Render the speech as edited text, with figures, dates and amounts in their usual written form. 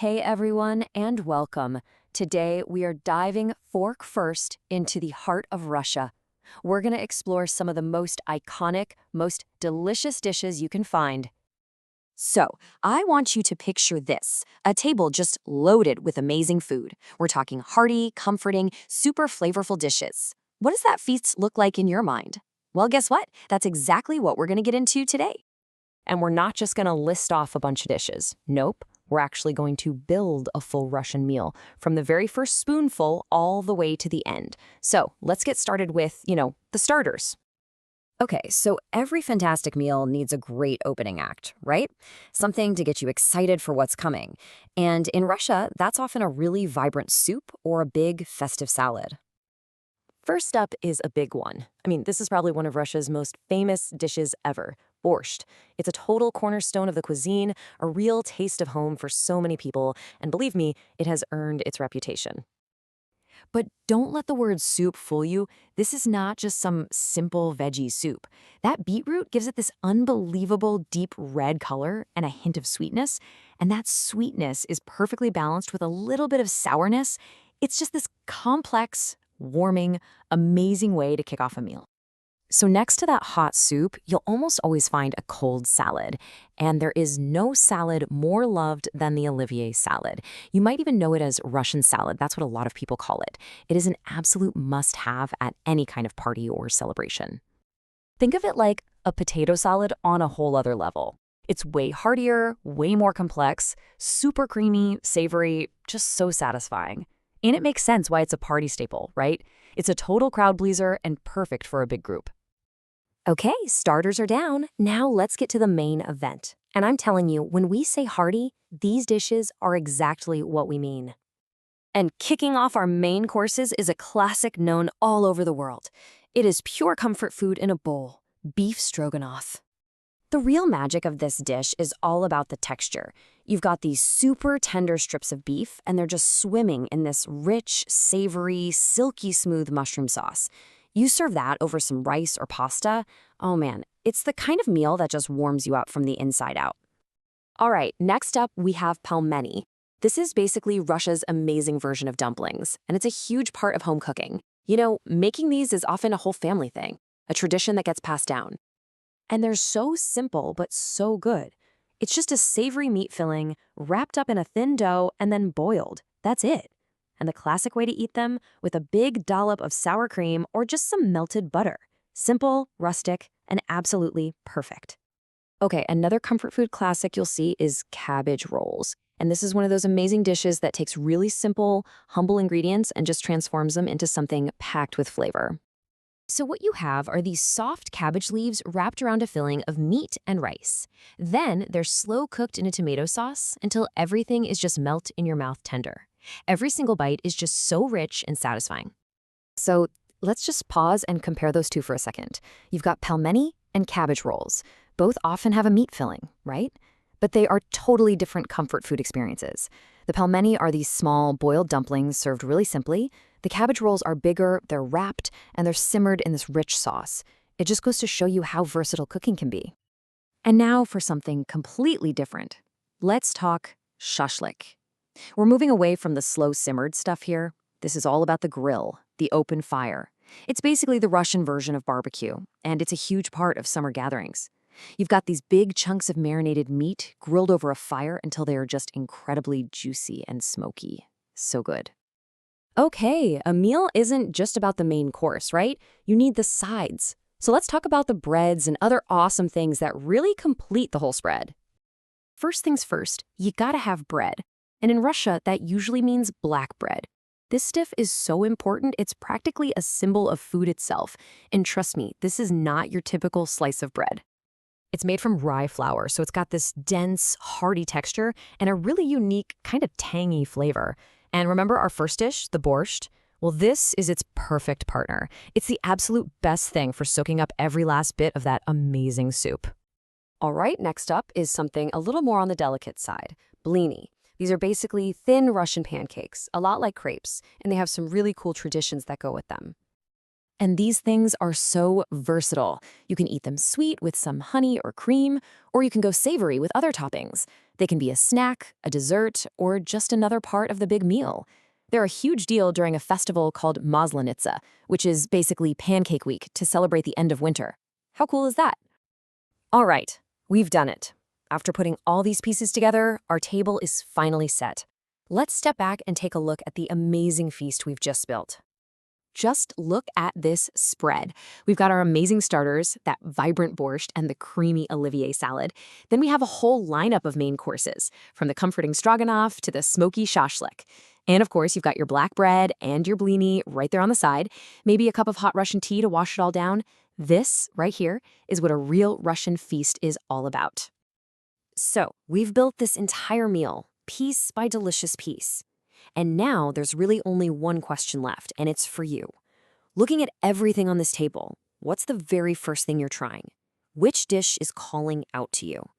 Hey everyone, and welcome. Today we are diving fork first into the heart of Russia. We're going to explore some of the most iconic, most delicious dishes you can find. So, I want you to picture this, a table just loaded with amazing food. We're talking hearty, comforting, super flavorful dishes. What does that feast look like in your mind? Well, guess what? That's exactly what we're going to get into today. And we're not just going to list off a bunch of dishes. Nope. We're actually going to build a full Russian meal from the very first spoonful all the way to the end. So let's get started with, the starters. Okay, so every fantastic meal needs a great opening act, right? Something to get you excited for what's coming. And in Russia, that's often a really vibrant soup or a big festive salad. First up is a big one. This is probably one of Russia's most famous dishes ever, borscht. It's a total cornerstone of the cuisine, a real taste of home for so many people, and believe me, it has earned its reputation. But don't let the word soup fool you. This is not just some simple veggie soup. That beetroot gives it this unbelievable deep red color and a hint of sweetness, and that sweetness is perfectly balanced with a little bit of sourness. It's just this complex, warming, amazing way to kick off a meal. So next to that hot soup, you'll almost always find a cold salad. And there is no salad more loved than the Olivier salad. You might even know it as Russian salad. That's what a lot of people call it. It is an absolute must-have at any kind of party or celebration. Think of it like a potato salad on a whole other level. It's way heartier, way more complex, super creamy, savory, just so satisfying. And it makes sense why it's a party staple, right? It's a total crowd pleaser and perfect for a big group. Okay, starters are down. Now let's get to the main event. And I'm telling you, when we say hearty, these dishes are exactly what we mean. And kicking off our main courses is a classic known all over the world. It is pure comfort food in a bowl, beef stroganoff. The real magic of this dish is all about the texture. You've got these super tender strips of beef, and they're just swimming in this rich, savory, silky smooth mushroom sauce. You serve that over some rice or pasta. Oh man, it's the kind of meal that just warms you up from the inside out. All right, next up we have pelmeni. This is basically Russia's amazing version of dumplings, and it's a huge part of home cooking. Making these is often a whole family thing, a tradition that gets passed down. And they're so simple, but so good. It's just a savory meat filling, wrapped up in a thin dough, and then boiled. That's it. And the classic way to eat them, with a big dollop of sour cream or just some melted butter. Simple, rustic, and absolutely perfect. Okay, another comfort food classic you'll see is cabbage rolls. And this is one of those amazing dishes that takes really simple, humble ingredients and just transforms them into something packed with flavor. So what you have are these soft cabbage leaves wrapped around a filling of meat and rice. Then they're slow cooked in a tomato sauce until everything is just melt in your mouth tender. Every single bite is just so rich and satisfying. So let's just pause and compare those two for a second. You've got pelmeni and cabbage rolls. Both often have a meat filling, right? But they are totally different comfort food experiences. The pelmeni are these small boiled dumplings served really simply. The cabbage rolls are bigger, they're wrapped, and they're simmered in this rich sauce. It just goes to show you how versatile cooking can be. And now for something completely different. Let's talk shashlik. We're moving away from the slow simmered stuff here. This is all about the grill, the open fire. It's basically the Russian version of barbecue, and it's a huge part of summer gatherings. You've got these big chunks of marinated meat grilled over a fire until they are just incredibly juicy and smoky. So good. Okay, a meal isn't just about the main course, right? You need the sides. So let's talk about the breads and other awesome things that really complete the whole spread. First things first, you gotta have bread. And in Russia, that usually means black bread. This stuff is so important, it's practically a symbol of food itself. And trust me, this is not your typical slice of bread. It's made from rye flour, so it's got this dense, hearty texture and a really unique, kind of tangy flavor. And remember our first dish, the borscht? Well, this is its perfect partner. It's the absolute best thing for soaking up every last bit of that amazing soup. All right, next up is something a little more on the delicate side, blini. These are basically thin Russian pancakes, a lot like crepes, and they have some really cool traditions that go with them. And these things are so versatile. You can eat them sweet with some honey or cream, or you can go savory with other toppings. They can be a snack, a dessert, or just another part of the big meal. They're a huge deal during a festival called Maslenitsa, which is basically Pancake Week to celebrate the end of winter. How cool is that? All right, we've done it. After putting all these pieces together, our table is finally set. Let's step back and take a look at the amazing feast we've just built. Just look at this spread. We've got our amazing starters, that vibrant borscht, and the creamy Olivier salad. Then we have a whole lineup of main courses, from the comforting stroganoff to the smoky shashlik. And of course, you've got your black bread and your blini right there on the side, maybe a cup of hot Russian tea to wash it all down. This, right here, is what a real Russian feast is all about. So, we've built this entire meal, piece by delicious piece. And now there's really only one question left, and it's for you. Looking at everything on this table, what's the very first thing you're trying? Which dish is calling out to you?